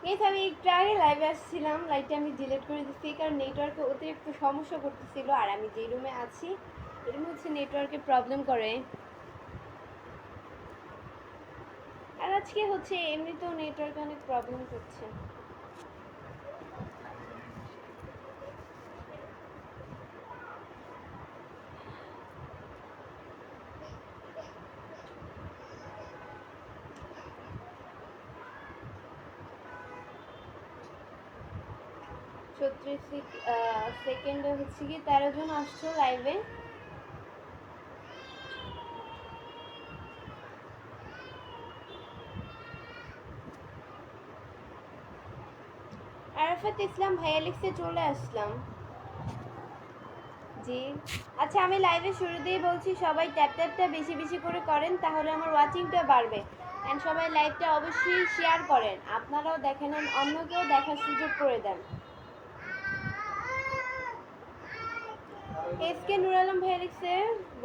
এই তো আমি একটু আগে লাইভে আসছিলাম, লাইভটা আমি ডিলিট করে দিচ্ছি কারণ নেটওয়ার্কে অতিরিক্ত সমস্যা করতেছিল। আর আমি যে রুমে আছি এই রুমে হচ্ছে নেটওয়ার্কের প্রবলেম করে। আর আজকে হচ্ছে এমনিতেও নেটওয়ার্কে অনেক প্রবলেম করছে। সেকেন্ডে হচ্ছে কি 13 জন আসছো লাইভে। আরাফাত ইসলাম ভাইয়া লিখতে চলে আসলাম। জি আচ্ছা, আমি লাইভে শুরুতেই বলছি সবাই ট্যাপ ট্যাপটা বেশি বেশি করে করেন, তাহলে আমার ওয়াচিংটা বাড়বে। অ্যান্ড সবাই লাইভটা অবশ্যই শেয়ার করেন, আপনারাও দেখেন, অন্যকেও দেখার সুযোগ করে দেন। এসকে নুর আলম ভাই লিখছে,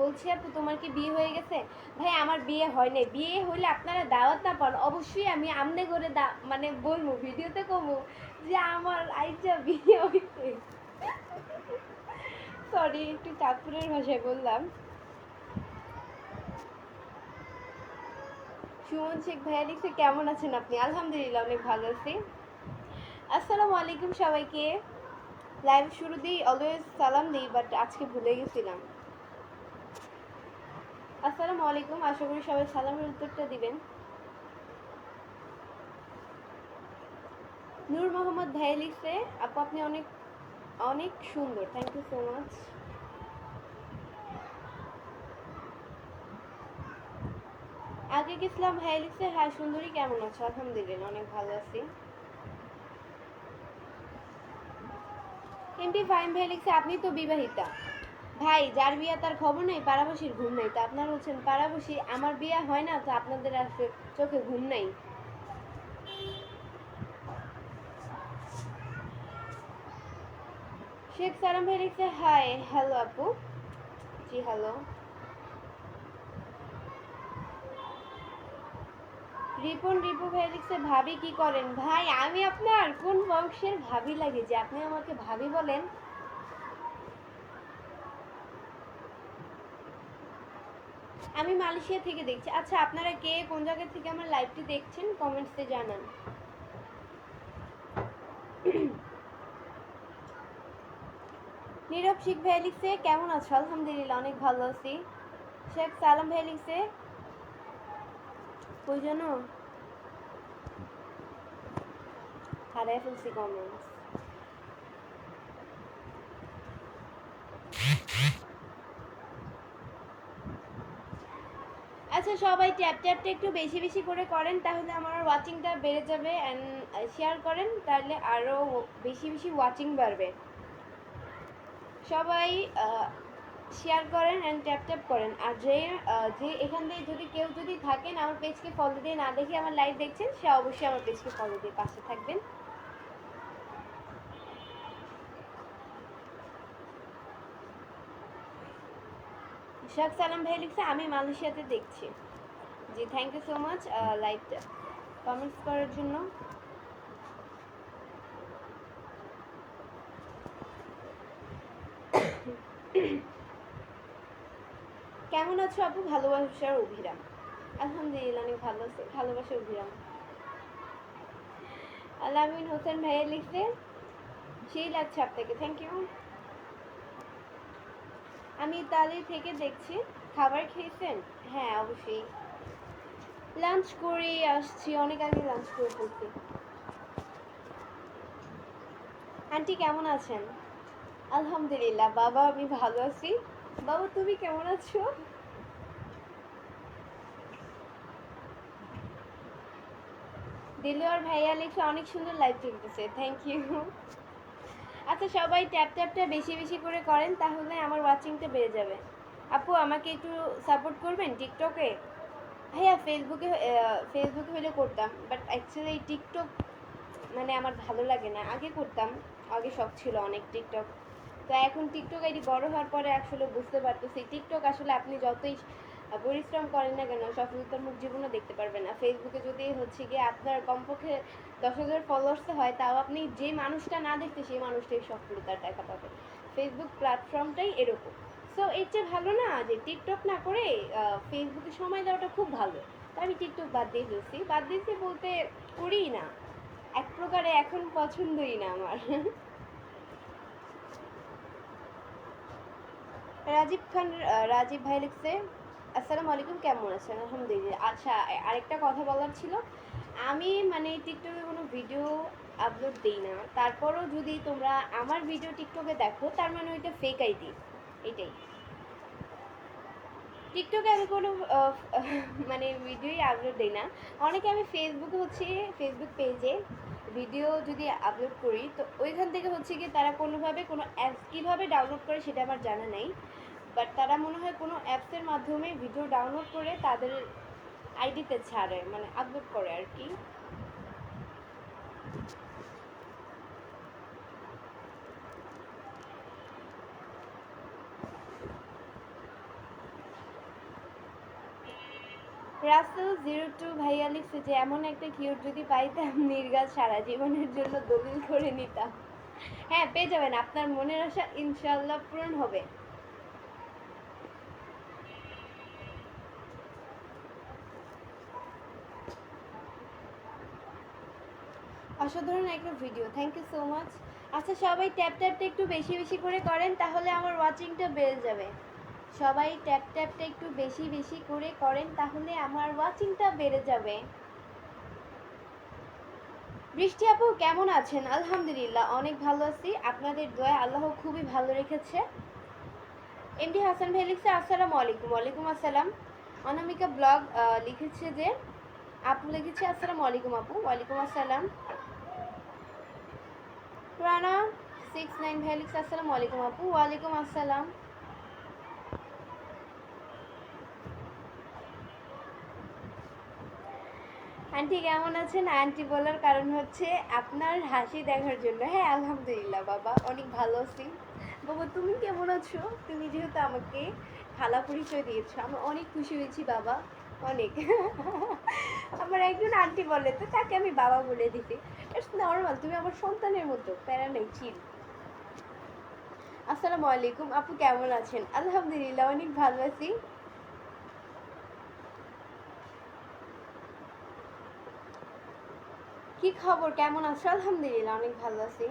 বলছি আপু তোমার কি বিয়ে হয়ে গেছে? ভাই আমার বিয়ে হয় নাই, বিয়ে হইলে আপনারা দাওয়াত না পান অবশ্যই আমি আমনে করে মানে বলবো, ভিডিওতে কমু যে আমার আইজা বিয়ে হইছে। সরি, একটু চাঁদপুরের ভাষায় বললাম। সুমন শেখ ভাইয়া লিখছে, কেমন আছেন আপনি? আলহামদুলিল্লাহ অনেক ভালো আছি। আসসালামু আলাইকুম সবাইকে। লাইভ শুরুতেই অলওয়েজ সালাম দিই, বাট আজকে ভুলে গেছিলাম। আসসালামু আলাইকুম, আশা করি সবাই সালামের উত্তরটা দিবেন। নূর মোহাম্মদ ভাইয়া লিখছে, আপু আপনি অনেক অনেক সুন্দর, থ্যাংক ইউ সো মাচ। আগে ইসলাম ভাইয়া লিখছে, হ্যাঁ সুন্দরী কেমন আছো? আলহামদুলিল্লাহ অনেক ভালো আছি। এমপি ফাইম ভাই লিখছে, আপনি তো বিবাহিতা। ভাই যার বিয়া তার খবর নেই, পাড়াবসির ঘুম নেই। তো আপনারা হচ্ছেন পাড়াবসি, আমার বিয়া হয় না, তো আপনাদের আসলে চোখে ঘুম নেই। শেখ সালাম ভাই লিখছে, হাই হ্যালো আপু। জি হ্যালো। রিপন রিপু ভাই লিখছে, ভাবি কি করেন? ভাই আমি আপনার কোন বংশের ভাবি লাগে যে আপনি আমাকে ভাবি বলেন? আমি মালয়েশিয়া থেকে দেখছি। আচ্ছা, আপনারা কে কোন জায়গা থেকে আমার লাইভটি দেখছেন কমেন্টসে জানান। নীরব শিখ ভাই লিখছে, কেমন আছো? আলহামদুলিল্লাহ অনেক ভালো আছি। শেখ সালাম ভাই লিখছে, কই জানো হারাই ফেলছি কমেন্টস। আচ্ছা সবাই ট্যাপ ট্যাপটা একটু বেশি বেশি করে করেন, তাহলে আমার ওয়াচিংটা বেড়ে যাবে। অ্যান্ড শেয়ার করেন, তাহলে আরও বেশি বেশি ওয়াচিং বাড়বে। সবাই শেয়ার করেন অ্যান্ড ট্যাপ ট্যাপ করেন। আর যে এখান থেকে যদি কেউ যদি থাকেন আমার পেজকে ফলো দিয়ে না দেখে আমার লাইভ দেখছেন, সে অবশ্যই আমার পেজকে ফলো দিয়ে পাশে থাকবেন। শাক সালাম ভাই লিখছে, আমি মালয়েশিয়াতে দেখছি। জি থ্যাংক ইউ সো মাচ লাইভটা কমেন্টস করার জন্য। কেমন আছো আপু? ভালোবাসার অভিরাম। আলহামদুলিল্লাহ অনেক ভালো আছে। ভালোবাসার অভিরাম। আলামিন হোসেন ভাইয়া লিখছে, সেই লাগছে আপনাকে, থ্যাংক ইউ। আমি ইতালি থেকে দেখছি। খাবার খেয়েছেন? হ্যাঁ অবশ্যই, লাঞ্চ করে আসছি, অনেক আগে লাঞ্চ করে ফেলছি। আন্টি কেমন আছেন? আলহামদুলিল্লাহ বাবা, আমি ভালো আছি। বাবা তুমি কেমন আছো? দিলওয়ার ভাইয়া লিখছে, অনেক সুন্দর লাইভ চলতেছে, থ্যাংক ইউ। আচ্ছা সবাই ট্যাপ ট্যাপটা বেশি বেশি করে করেন, তাহলে আমার ওয়াচিংটা বেড়ে যাবে। আপু আমাকে একটু সাপোর্ট করবেন টিকটকে? ভাইয়া ফেসবুকে হলে করতাম, বাট অ্যাকচুয়ালি টিকটক মানে আমার ভালো লাগে না। আগে করতাম, আগে শখ ছিল অনেক টিকটক। তো এখন টিকটক আইডি বড় হওয়ার পরে আসলে বুঝতে পারতেছি টিকটক আসলে আপনি যতই পরিশ্রম করেন না কেন সফলতার মুখ জীবনে দেখতে পারবেন না। ফেসবুকে যদি হচ্ছে গিয়ে আপনার কমপক্ষে 10,000 ফলোয়ার্স হয়, তাও আপনি যে মানুষটা না দেখতে সেই মানুষটাই সফলতার দেখা পাবেন। ফেসবুক প্ল্যাটফর্মটাই এরকম। সো এর চেয়ে ভালো না যে টিকটক না করে ফেসবুকে সময় দেওয়াটা খুব ভালো। তো আমি টিকটক বাদ দিয়ে ফেলছি, বাদ দিয়েছি বলতে করিই না, এক প্রকারে এখন পছন্দই না আমার। রাজীব খান, রাজীব ভাই লিখছে আসসালামু আলাইকুম, কেমন আছেন? আলহামদুলিল্লাহ। আচ্ছা, আরেকটা কথা বলার ছিল, আমি মানে টিকটকে কোনো ভিডিও আপলোড দিই না, তারপরও যদি তোমরা আমার ভিডিও টিকটকে দেখো তার মানে ওইটা ফেক আইডি, এটাই। টিকটকে আমি কোনো মানে ভিডিওই আপলোড দিই না। অনেকে আমি ফেসবুকে হচ্ছে ফেসবুক পেজে ভিডিও যদি আপলোড করি তো ওইখান থেকে হচ্ছে কি তারা কোনোভাবে কোনো অ্যাপস কীভাবে ডাউনলোড করে সেটা আমার জানা নেই, বাট তারা মনে হয় কোনো অ্যাপসের মাধ্যমে ভিডিও ডাউনলোড করে তাদের আইডিতে ছাড়ে, মানে আপলোড করে আর কি। রাসেল 02 ভাইয়া লিখছে যে এমন একটা কিউট যদি পাইতাম নির্গাত সারা জীবনের জন্য দলিল করে নিতাম। হ্যাঁ, পেয়ে যাবেন, আপনার মনের আশা ইনশাল্লাহ পূরণ হবে। অসাধারণ একটা video, thank you so much. আচ্ছা, সবাই ট্যাপ ট্যাপটা একটু বেশি বেশি করে করেন, তাহলে আমার ওয়াচিংটা বেড়ে যাবে। সবাই ট্যাপ ট্যাপটা একটু বেশি বেশি করে করেন, তাহলে আমার ওয়াচিংটা বেড়ে যাবে। বৃষ্টি আপু কেমন আছেন? আলহামদুলিল্লাহ অনেক ভালো আছি, আপনাদের দোয়া আল্লাহ খুবই ভালো রেখেছে। এমডি হাসান ভাই লিখছে আসসালামু আলাইকুম। ওয়ালাইকুম আসসালাম। অনামিকা ব্লগ লিখেছে যে আপু লিখেছে আসসালামু আলাইকুম আপু। ওয়ালাইকুম আসসালাম। রানা 69 ভাই লিখছে আসসালামু আলাইকুম আপু। ওয়ালাইকুম আসসালাম। আন্টি কেমন আছেন? আন্টি বলার কারণ হচ্ছে আপনার হাসি দেখার জন্য। হ্যাঁ আলহামদুলিল্লাহ বাবা, অনেক ভালো আছি। বাবা তুমি কেমন আছো? তুমি যেহেতু আমাকে খালা পরিচয় দিয়েছো, আমি অনেক খুশি হয়েছি বাবা, অনেক। আমার একজন আন্টি বলে তো তাকে আমি বাবা বলে দিতে, ইটস নর্মাল, তুমি আমার সন্তানের মতো, প্যারা নেই, চিল। আসসালামু আলাইকুম আপু, কেমন আছেন? আলহামদুলিল্লাহ অনেক ভালো আছি। কি খবর, কেমন আছো? আলহামদুলিল্লাহ অনেক ভালো আছি।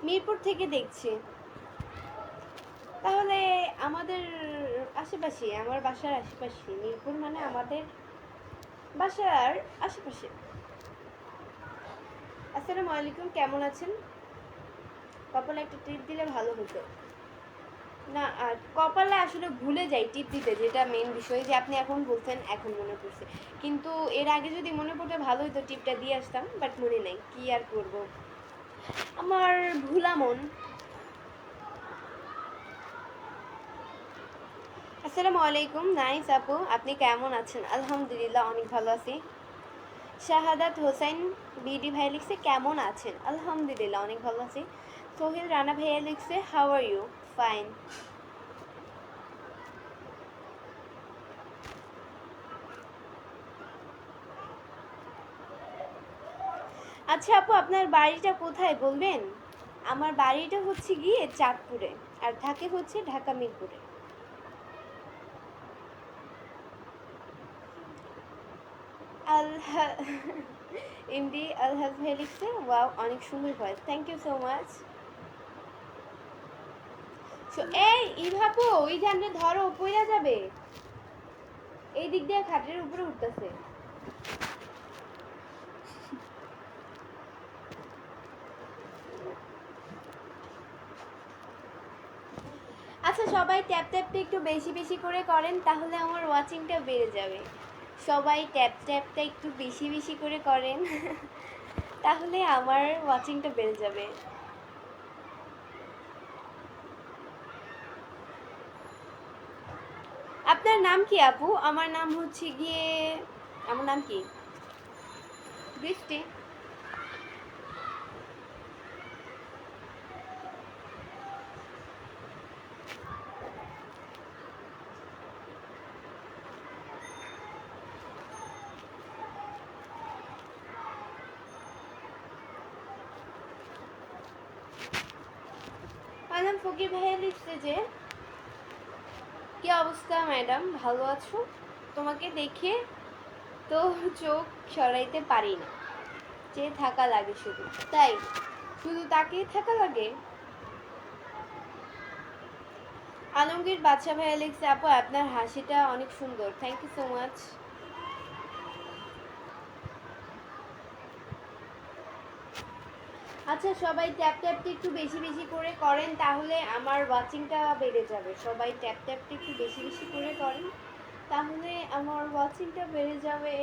মিরপুর থেকে দেখছি। তাহলে আমাদের আশেপাশে, আমার বাসার আশেপাশে, মিরপুর মানে আমাদের বাসার আশেপাশে। আসসালামু আলাইকুম, কেমন আছেন? কপালে একটা টিপ দিলে ভালো হতো। না, কপালে আসলে ভুলে যাই টিপ দিতে, যেটা মেন বিষয়, যে আপনি এখন বলছেন এখন মনে পড়ছে, কিন্তু এর আগে যদি মনে পড়তে ভালো হতো টিপটা দিয়ে আসতাম, বাট মনে নেই, কি আর করব, আমার ভুলা মন। আসসালামু আলাইকুম, নাইস আপু, আপনি কেমন আছেন? আলহামদুলিল্লাহ অনেক ভালো আছি। শাহাদাত হোসেন বিডি ভাই লিখছে কেমন আছেন? আলহামদুলিল্লাহ অনেক ভালো আছি। সোহেল রানা ভাইয়া লিখছে হাউ আর ইউ? ফাইন। আচ্ছা আপু, আপনার বাড়িটা কোথায় বলবেন? আমার বাড়িটা হচ্ছে গিয়ে চাঁদপুরে, আর থাকে হচ্ছে ঢাকা মিরপুরে। আলহা এমডি আলহাজ ভাই লিখছে ওয়াও অনেক সুন্দর voice, thank you so much. এই ইভাপু, ওই জানলে ধরো পইরা যাবে, এই দিক দিয়ে খাটের উপরে উঠতেছে। আচ্ছা, সবাই ট্যাপ ট্যাপটা একটু বেশি বেশি করে করেন, তাহলে আমার ওয়াচিংটা বেড়ে যাবে। সবাই ট্যাপ ট্যাপটা একটু বেশি বেশি করে করেন, তাহলে আমার ওয়াচিংটা বেড়ে যাবে। আপনার নাম কি আপু? আমার নাম হচ্ছে গিয়ে, আমার নাম কি? বৃষ্টি। আমার নাম ফকির ভাইয়া লিখছে যে, কি অবস্থা ম্যাডাম, ভালো আছো? তোমাকে দেখে তো চোখ সরাইতে পারি না, চেয়ে থাকা লাগে শুধু। তাই? শুধু তাকিয়ে থাকা লাগে? আলমগীর বাদশা ভাইয়া লিখছে, আপু আপনার হাসিটা অনেক সুন্দর, থ্যাংক ইউ সো মাচ। আচ্ছা সবাই ট্যাপ ট্যাপটা একটু বেশি বেশি করে করেন, তাহলে আমার ওয়াচিংটা বেড়ে যাবে। সবাই ট্যাপ ট্যাপটা একটু বেশি বেশি করে করেন, তাহলে আমার ওয়াচিংটা বেড়ে যাবে।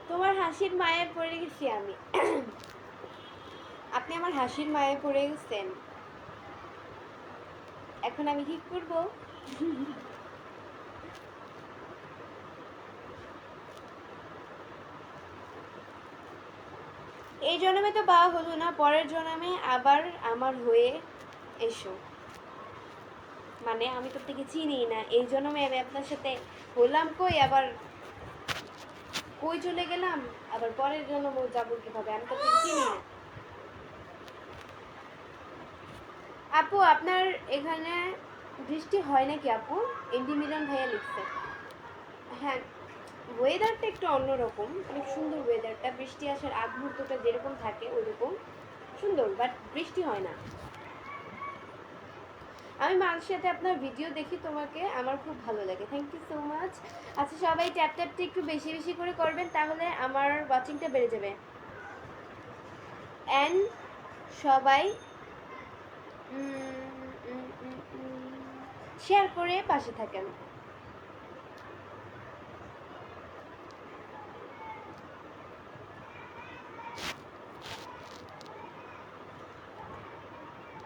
তোমার হাসির মায়ায় পড়ে গেছি আমি। আপনি আমার হাসির মায়ায় পড়ে গেছেন, এখন আমি কি করব? এই জন্মে তো পাওয়া হলো না, পরের জন্মে আবার আমার হয়ে এসো। মানে আমি তো আপনাকে চিনি না, এই জন্মে আমি আপনার সাথে হলাম কই, আবার কই চলে গেলাম, আবার পরের জন্ম যাবো কিভাবে, আমি তো আপনাকে চিনি না। আপু আপনার এখানে বৃষ্টি হয় নাকি আপু? এমডি মিলন ভাইয়া লিখছে। হ্যাঁ, ওয়েদারটা একটু অন্যরকম, অনেক সুন্দর ওয়েদারটা, বৃষ্টি আসার আগ মুহূর্তটা যেরকম থাকে ওইরকম সুন্দর, বাট বৃষ্টি হয় না। আমি মানুষের সাথে আপনার ভিডিও দেখি তোমাকে, আমার খুব ভালো লাগে, থ্যাংক ইউ সো মাচ। আচ্ছা সবাই ট্যাপ ট্যাপটা একটু বেশি বেশি করে করবেন, তাহলে আমার ওয়াচিংটা বেড়ে যাবে। অ্যান্ড সবাই শেয়ার করে পাশে থাকেন।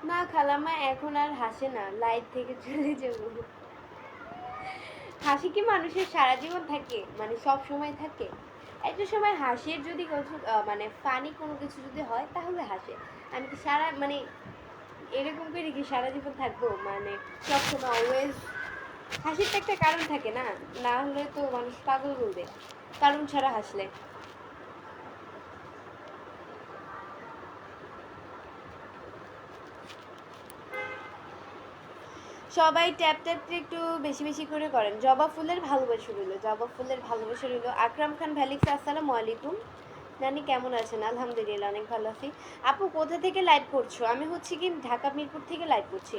না খালাম্মা এখন আর হাসে না, লাইট থেকে চলে যাব। হাসি কি মানুষের সারা জীবন থাকে, মানে সব সময় থাকে? একটা সময় হাসির যদি কিছু মানে ফানি কোনো কিছু যদি হয় তাহলে হাসে। আমি কি সারা মানে এরকম করে কি সারা জীবন থাকবো, মানে সব সময় অলওয়েজ? হাসির তো একটা কারণ থাকে না, না হলে তো মানুষ পাগল বলবে কারণ ছাড়া হাসলে। সবাই ট্যাপ ট্যাপটা একটু বেশি বেশি করে করেন। জবা ফুলের ভালোবাসা রইল, জবা ফুলের ভালোবাসা রইল। আকরাম খান ভ্যালিক্স, আসসালামু আলাইকুম। নানি কেমন আছেন? আলহামদুলিল্লাহ অনেক ভালো আছি। আপু কোথা থেকে লাইভ করছো? আমি হচ্ছে কি ঢাকা মিরপুর থেকে লাইভ করছি।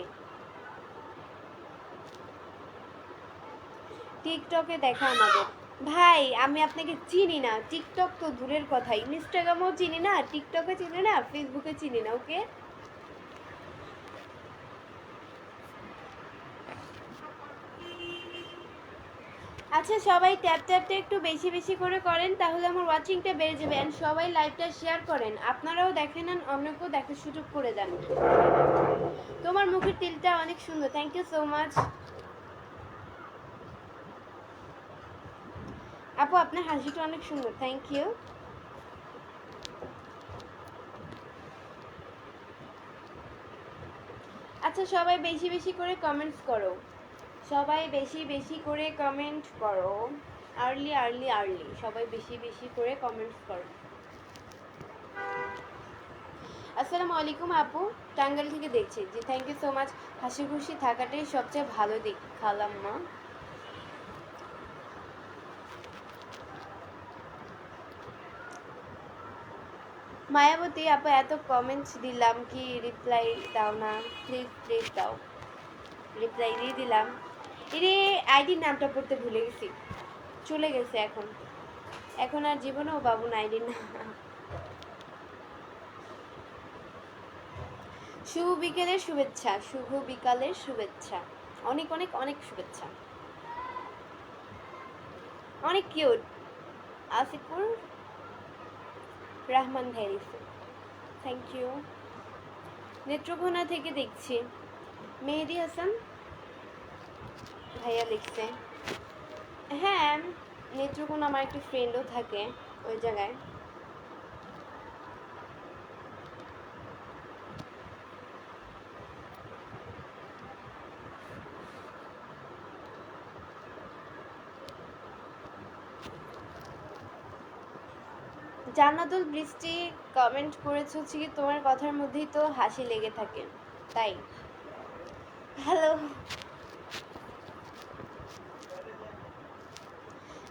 টিকটকে দেখা আমাদের। ভাই আমি আপনাকে চিনি না, টিকটক তো দূরের কথা, ইনস্টাগ্রামও চিনি না, টিকটকে চিনি না, ফেসবুকে চিনি না, ওকে? আচ্ছা সবাই ট্যাপ ট্যাপটা একটু বেশি বেশি করে করেন, তাহলে আমার ওয়াচিংটা বেড়ে যাবে। অ্যান্ড সবাই লাইভটা শেয়ার করেন, আপনারাও দেখেন আর অন্যকেও দেখার সুযোগ করে দেন। তোমার মুখের তিলটা অনেক সুন্দর, থ্যাংক ইউ সো মাচ। আপু আপনার হাসিটা অনেক সুন্দর, থ্যাংক ইউ। আচ্ছা সবাই বেশি বেশি করে কমেন্টস করো, সবাই বেশি বেশি করে কমেন্ট করো, আর্লি আর্লি আর্লি সবাই বেশি বেশি করে কমেন্টস করো। আসসালামু আলাইকুম আপু, টাঙ্গাইল থেকে দেখছি, জি থ্যাংক ইউ সো মাচ। হাসি খুশি থাকাটাই সবচেয়ে ভালো দিক খালাম্মা। মায়াবতী আপু এত কমেন্টস দিলাম, কি রিপ্লাই দাও না? প্লিজ প্লিজ দাও, রিপ্লাই দিয়ে দিলাম। এরে আইডির নামটা পড়তে ভুলে গেছি, চলে গেছে এখন, এখন আর জীবনেও পাবো না আইডির নাম। শুভ বিকেলের শুভেচ্ছা, শুভ বিকালের শুভেচ্ছা, অনেক অনেক অনেক শুভেচ্ছা। অনেক কিউট। আসিফুর রহমান ভাই লিখছে, থ্যাংক ইউ। নেত্রকোনা থেকে দেখছি। মেহেদি হাসান ভাইয়া লিখছে, হ্যাঁ নেত্রকোনা আমার একটা ফ্রেন্ডও থাকে ওই জায়গায়। জান্নাতুল বৃষ্টি কমেন্ট করেছে হচ্ছে কি তোমার কথার মধ্যেই তো হাসি লেগে থাকে, তাই হ্যালো।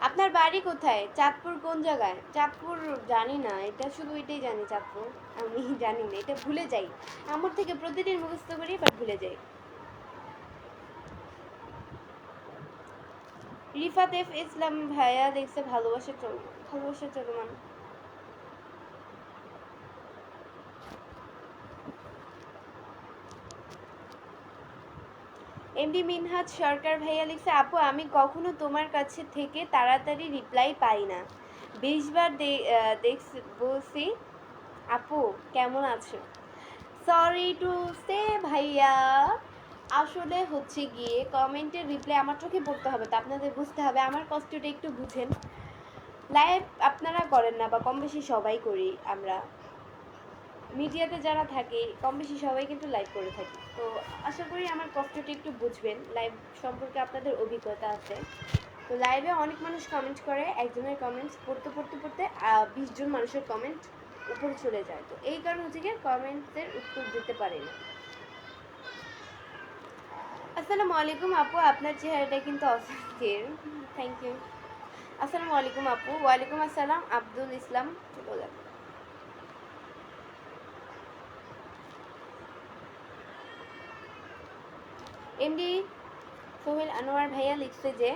আপনার বাড়ি কোথায়? চাঁদপুর কোন জায়গায়? চাঁদপুর জানি না, এটা শুধু এটাই জানি চাঁদপুর, আমি জানি না, এটা ভুলে যাই। আমার থেকে প্রতিদিন মুখস্থ করি বাট ভুলে যাই। রিফাত এফ ইসলাম ভাইয়া দেখছে ভালোবাসা চলমান। এমডি মিনহাজ সরকার ভাইয়া লিখছে, আপু আমি কখনো তোমার কাছে থেকে তাড়াতাড়ি রিপ্লাই পাই না, 20 বার বলছি আপু কেমন আছো। সরি টু সে ভাইয়া, আসলে হচ্ছে গিয়ে কমেন্টের রিপ্লাই আমার চোখে পড়তে হবে, তো আপনাদের বুঝতে হবে, আমার কষ্টটা একটু বুঝেন। লাইভ আপনারা করেন না বা কম বেশি সবাই করি, আমরা মিডিয়াতে যারা থাকি কম বেশি সবাই কিন্তু লাইভ করে থাকি, তো আশা করি আমার কষ্টটা একটু বুঝবেন। লাইভ সম্পর্কে আপনাদের অভিজ্ঞতা আছে, তো লাইভে অনেক মানুষ কমেন্ট করে, একজনের কমেন্টস পড়তে পড়তে পড়তে 20 জন মানুষের কমেন্ট উপরে চলে যায়, তো এই কারণে হচ্ছে গিয়ে কমেন্টসের উত্তর দিতে পারি না। আসসালামু আলাইকুম আপু, আপনার চেহারাটা কিন্তু অস্থির, থ্যাংক ইউ। আসসালামু আলাইকুম আপু। ওয়ালাইকুম আসসালাম, আব্দুল ইসলাম বলেন। এমডি সোহেল আনোয়ার ভাইয়া লিখছে যে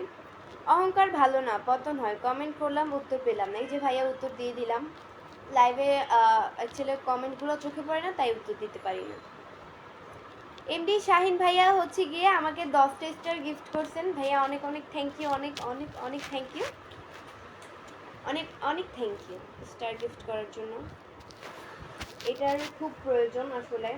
অহংকার ভালো না, পতন হয়। কমেন্ট করলাম উত্তর পেলাম না, এই যে ভাইয়া উত্তর দিয়ে দিলাম। লাইভে অ্যাকচুয়ালি কমেন্টগুলো চোখে পড়ে না, তাই উত্তর দিতে পারি না। এমডি শাহিন ভাইয়া হচ্ছে গিয়ে আমাকে 10টা স্টার গিফট করছেন, ভাইয়া অনেক অনেক থ্যাংক ইউ, অনেক অনেক অনেক থ্যাংক ইউ, অনেক অনেক থ্যাংক ইউ স্টার গিফট করার জন্য, এটার খুব প্রয়োজন আসলে।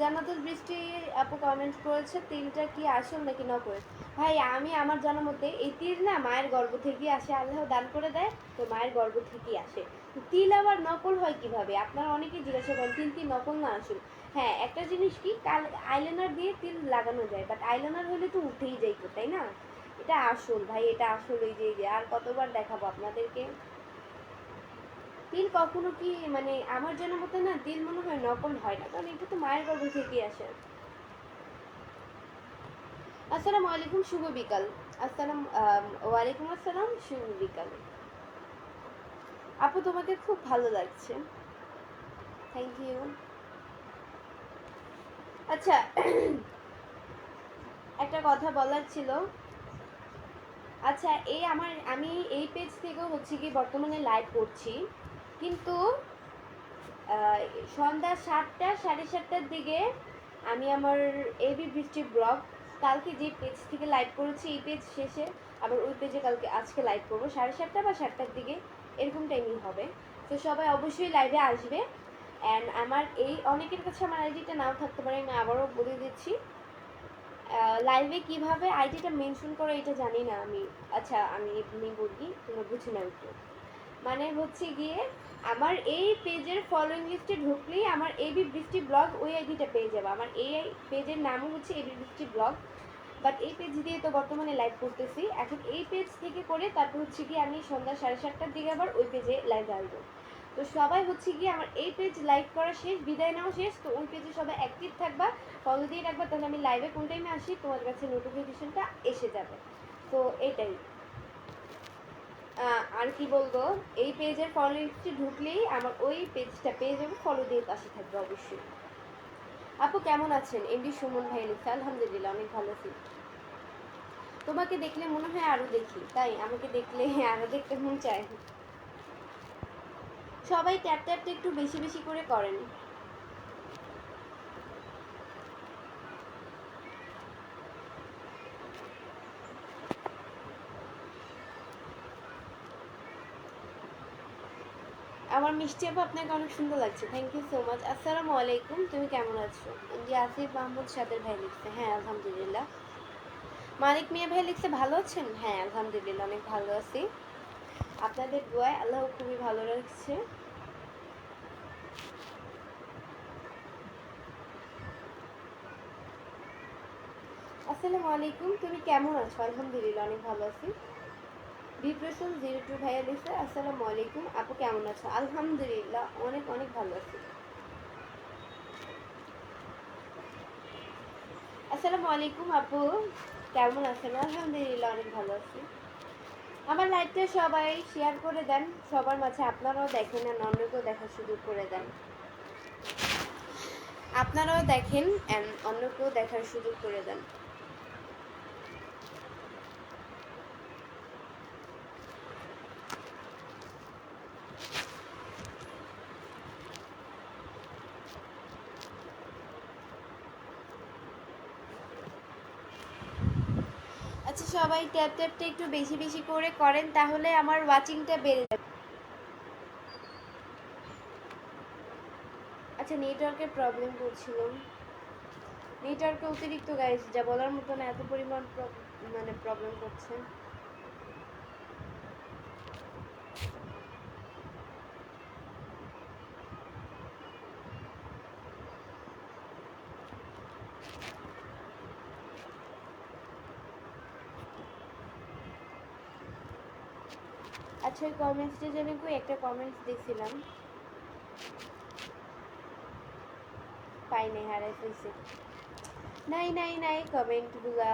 জান্নাতুল বৃষ্টি আপু কমেন্ট করেছে, তিলটা কি আসল নাকি নকল? ভাই আমি আমার জানার মধ্যে এই তিল না মায়ের গর্ভ থেকেই আসে, আল্লাহ দান করে দেয়, তো মায়ের গর্ভ থেকেই আসে। তিল আবার নকল হয় কিভাবে? আপনারা অনেকেই জিজ্ঞাসা করেন তিল কি নকল না আসল। হ্যাঁ একটা জিনিস কি, আইলাইনার দিয়ে তিল লাগানো যায়, বাট আইলাইনার হলে তো উঠেই যাইতো, তাই না? এটা আসল ভাই, এটা আসল। এই যে আর কতবার দেখাবো আপনাদেরকে, তিল কখনো কি মানে আমার জানার মতে না, তিল মনে হয় নকল হয় না, কারণ এটা তো মায়ের গর্ভ থেকেই আসে। আসসালামু আলাইকুম, শুভ বিকাল। ওয়ালাইকুম আসসালাম, শুভ বিকাল। আপু তোমাকে খুব ভালো লাগছে, থ্যাংক ইউ। আচ্ছা একটা কথা বলার ছিল। আচ্ছা আমি এই পেজ থেকেও হচ্ছে কি বর্তমানে লাইভ করছি, কিন্তু সন্ধ্যা 7টা 7:30টার দিকে আমি আমার এবি বৃষ্টি ব্লগ, কালকে যে পেজ থেকে লাইভ করেছি এই পেজ শেষে আবার ওই পেজে আজকে লাইভ করবো 7:30 বা 7টার দিকে, এরকম টাইমিং হবে। তো সবাই অবশ্যই লাইভে আসবে। অ্যান্ড আমার এই অনেকের কাছে আমার আইডিটা নাও থাকতে পারে, আমি আবারও বলে দিচ্ছি। লাইভে কিভাবে আইডিটা মেনশন করে এটা জানি না আমি। আচ্ছা আমি এমনি বলি, তোমরা বুঝে নাও একটু। মানে হচ্ছে গিয়ে আমার এই পেজের ফলোইং লিস্টে ঢুকলেই আমার এবি বৃষ্টি ব্লগ ওই আইডিটা পেয়ে যাবে। আমার এই পেজের নামও হচ্ছে এবি বৃষ্টি ব্লগ, বাট এই পেজ দিয়ে তো বর্তমানে লাইভ করতেছি। এখন এই পেজ থেকে করে তারপর হচ্ছে গিয়ে আমি সন্ধ্যা 7:30টার দিকে আবার ওই পেজে লাইভ আসবো। তো সবাই হচ্ছে গিয়ে আমার এই পেজ লাইভ করা শেষ, বিদায় নেওয়া শেষ, তো ওই পেজে সবাই অ্যাক্টিভ থাকবা, ফলো দিয়ে রাখবা, তাহলে আমি লাইভে কোন টাইমে আসি তোমার কাছে নোটিফিকেশনটা এসে যাবে। তো এটাই। আর কি বলবো, এই পেজের ফলো লিস্টে ঢুকলেই আমার ওই পেজটা পেয়ে যাবে, ফলো দিয়ে পাশে থাকবে অবশ্যই। আপু কেমন আছেন? এমডি সুমন ভাই লিখছে, আলহামদুলিল্লাহ অনেক ভালো আছি। তোমাকে দেখলে মনে হয় আরো দেখি, তাই আমাকে দেখলে আরো দেখতে মন চায়। সবাই ট্যাপ ট্যাপটা একটু বেশি বেশি করে করেন। আমার মিষ্টি আপু আপনাকে অনেক সুন্দর লাগছে, থ্যাংক ইউ সো মাচ। আসসালামু আলাইকুম, তুমি কেমন আছো? জি আসিফ মাহমুদ সাদের ভাই লিখছে, হ্যাঁ আলহামদুলিল্লাহ। মালিক মিয়া ভাই লিখছে ভালো আছেন, হ্যাঁ আলহামদুলিল্লাহ অনেক ভালো আছি, আপনাদের দোয়ায় আল্লাহ খুবই ভালো রাখছে। আসসালামু আলাইকুম, তুমি কেমন আছো? আলহামদুলিল্লাহ অনেক ভালো আছি। ডিপ্রেশন 02 ভাইয়া লিখছে আসসালামু আলাইকুম, আপু কেমন আছো? আলহামদুলিল্লাহ অনেক অনেক ভালো আছি। আসসালামু আলাইকুম আপু, কেমন আছেন? আলহামদুলিল্লাহ অনেক ভালো আছি। আমার লাইভটা সবাই শেয়ার করে দেন সবার মাঝে, আপনারাও দেখেন আর অন্যকেও দেখার সুযোগ করে দেন। আপনারাও দেখেন অ্যান্ড অন্যকেও দেখার সুযোগ করে দেন। আচ্ছা সবাই ট্যাপ ট্যাপটা একটু বেশি বেশি করে করেন, তাহলে আমার ওয়াচিংটা বেড়ে যাবে। আচ্ছা নেটওয়ার্কের প্রবলেম করছিল, নেটওয়ার্কে অতিরিক্ত গাইস, যা বলার মতো না, এত পরিমাণ মানে প্রবলেম করছে। আচ্ছা ওই কমেন্টসটা জানি কই, একটা কমেন্টস দেখছিলাম পাই নাই, হারাই ফেলছি। নাই নাই নাই কমেন্টগুলা।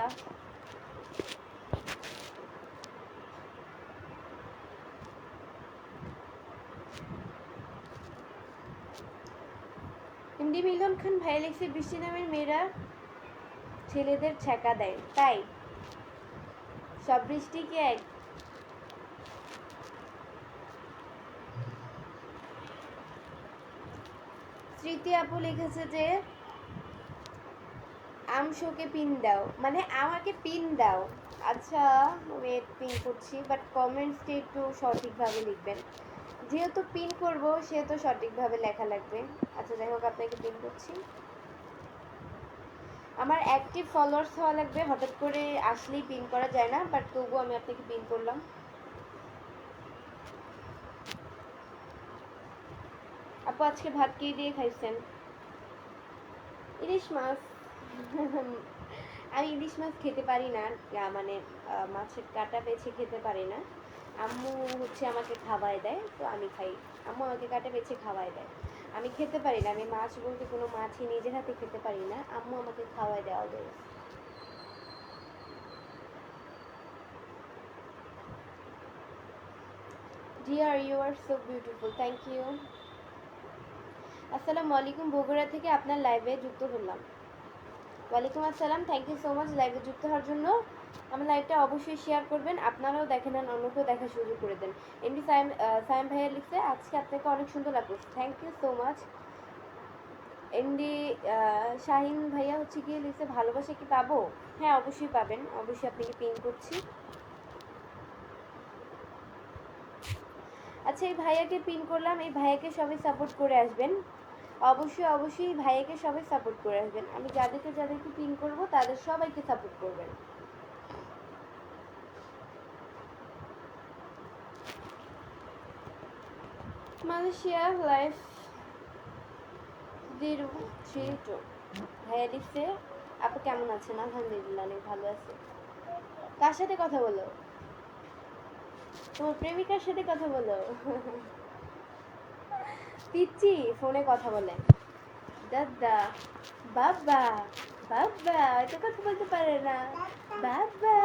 এমডি মিলন খান ভাই লিখছে বৃষ্টি নামের মেয়েরা ছেলেদের ছ্যাঁকা দেয়, তাই সব বৃষ্টি কি এক? স্মৃতি আপু লিখেছে যে আমশোকে পিন দাও, মানে আমাকে পিন দাও। আচ্ছা ওয়েট, পিন করছি, বাট কমেন্টসটা একটু সঠিকভাবে লিখবেন, যেহেতু পিন করব সেহেতু সঠিকভাবে লেখা লাগবে। আচ্ছা যাই হোক, আপনাকে পিন করছি। আমার অ্যাক্টিভ ফলোয়ার্স হওয়া লাগবে, হঠাৎ করে আসলেই পিন করা যায় না, বাট তবুও আমি আপনাকে পিন করলাম। আপু আজকে ভাত কি দিয়ে খাইছেন? ইলিশ মাছ। আমি ইলিশ মাছ খেতে পারি না, মানে মাছের কাঁটা বেছে খেতে পারি না। আম্মু হচ্ছে আমাকে খাওয়ায় দেয়, তো আমি খাই। আম্মু আমাকে কাঁটা বেছে খাওয়ায় দেয়, আমি খেতে পারি না। আমি মাছ বলতে কোনো মাছই নিজের হাতে খেতে পারি না, আম্মু আমাকে খাওয়ায় দেয় always. Dear you are so beautiful, thank you. আসসালামু আলাইকুম, বগুড়া থেকে আপনার লাইভে যুক্ত হলাম। ওয়ালাইকুম আসসালাম, থ্যাংক ইউ সো মাচ লাইভে যুক্ত হওয়ার জন্য। আমার লাইভটা অবশ্যই শেয়ার করবেন, আপনারাও দেখেন আর অন্যকেও দেখার সুযোগ করে দেন। এমডি সাইম ভাইয়া লিখছে আজকে আপনাকে অনেক সুন্দর লাগছে, thank you so much. MD Shahin ভাইয়া হচ্ছে গিয়ে লিখছে ভালোবাসা কি পাবো? হ্যাঁ অবশ্যই পাবেন, অবশ্যই আপনাকে পিন করছি। আচ্ছা এই ভাইয়াকে পিন করলাম, এই ভাইয়াকে সবাই সাপোর্ট করে আসবেন, অবশ্যই অবশ্যই ভাইয়াকে সবাই সাপোর্ট করে আসবেন। আমি যাদেরকে যাদেরকে পিন করব তাদের সবাইকে সাপোর্ট করবেন। মালয়েশিয়া লাইফ 032 ভাইয়া লিখছে আপু কেমন আছেন? আলহামদুলিল্লাহ অনেক ভালো আছে। কার সাথে কথা বলো? তোমার প্রেমিকার সাথে কথা বলো? পিচ্ছি ফোনে কথা বলে, দাদা বাবা বাবা, এটা কথা বলতে পারে না, বাবা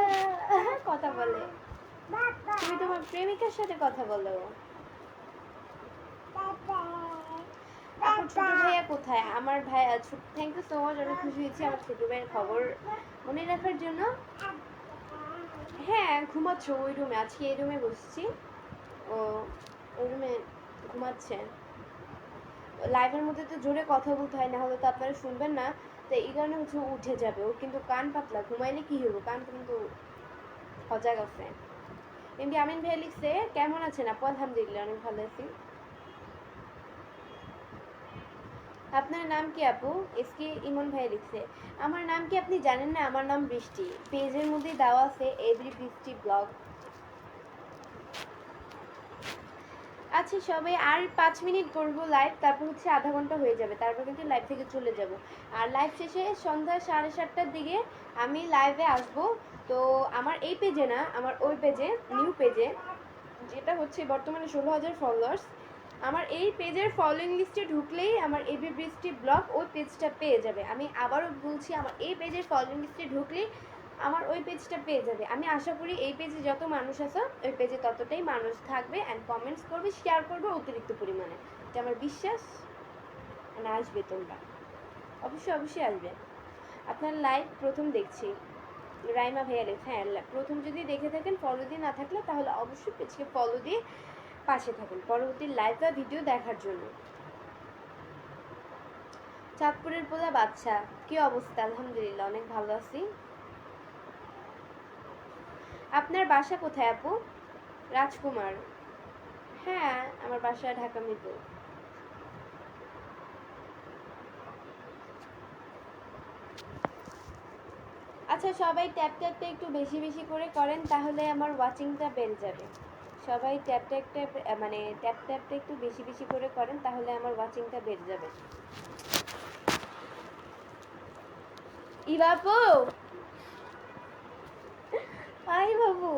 কথা বলে। তুমি তোমার প্রেমিকার সাথে কথা বলো। আপনার ছোট ভাইয়া কোথায়? আমার ভাই থ্যাংক ইউ সো মাচ, অনেক খুশি হয়েছি আমার ছোট ভাইয়ের খবর মনে রাখার জন্য। হ্যাঁ ঘুমাচ্ছ ওই রুমে, আজকে এই রুমে বসছি, ও ওই রুমে ঘুমাচ্ছে। লাইভের মধ্যে তো জোরে কথা বলতে হয়, না হলে তো আপনারা শুনবেন না, তো এই কারণে হচ্ছে উঠে যাবে। ও কিন্তু কান পাতলা, ঘুমাইলে কি হইব, কান কিন্তু সজাগ আছে। এমনি আমিন ভাই লিখছে কেমন আছেন আপু? আলহামদুলিল্লাহ অনেক ভালো আছি। আপনার নাম কি আপু? এসকে ইমন ভাই লিখছে। আমার নাম কি আপনি জানেন না? আমার নাম বৃষ্টি। পেজের মধ্যেই দেওয়া আছে এভরি বৃষ্টি ব্লগ। আচ্ছা সবাই আর 5 মিনিট করবো লাইভ, তারপর হচ্ছে আধা ঘন্টা হয়ে যাবে, তারপর কিন্তু লাইভ থেকে চলে যাব। আর লাইভ শেষে সন্ধ্যা 7:30টার দিকে আমি লাইভে আসব। তো আমার এই পেজে না, আমার ওই পেজে, নিউ পেজে, যেটা হচ্ছে বর্তমানে 16,000 ফলোয়ার্স, আমার এই পেজের ফলোয়িং লিস্টে ঢুকলেই আমার এবি বৃষ্টি ব্লগ ওই পেজটা পেয়ে যাবে। আমি আবারও বলছি, আমার এই পেজের ফলোয়িং লিস্টে ঢুকলেই আমার ওই পেজটা পেয়ে যাবে। আমি আশা করি এই পেজে যত মানুষ আছে ওই পেজে ততটাই মানুষ থাকবে অ্যান্ড কমেন্টস করবে, শেয়ার করবে অতিরিক্ত পরিমাণে। এটা আমার বিশ্বাস। মানে আসবে তোমরা, অবশ্যই অবশ্যই আসবে। আপনার লাইভ প্রথম দেখছি, রাইমা ভাইয়া লেখ। হ্যাঁ, প্রথম যদি দেখে থাকেন, ফলো দিয়ে না থাকলে তাহলে অবশ্যই পেজকে ফলো দিয়ে পাশে থাকুন পরবর্তী লাইভ বা ভিডিও দেখার জন্য। চাঁদপুরের পোলা বাচ্চা, কি অবস্থা? আলহামদুলিল্লাহ, অনেক ভালো আছি। আপনার বাসা কোথায় আপু? রাজকুমার। হ্যাঁ, আমার বাসা ঢাকা মিরপুর। আচ্ছা সবাই ট্যাপ ট্যাপটা একটু বেশি বেশি করে করেন, তাহলে আমার ওয়াচিংটা বেড়ে যাবে। সবাই ট্যাপ ট্যাপ ট্যাপ মানে ট্যাপ ট্যাপটা একটু বেশি বেশি করে করেন, তাহলে আমার ওয়াচিংটা বেড়ে যাবে। ইবাপু, আই বাবু,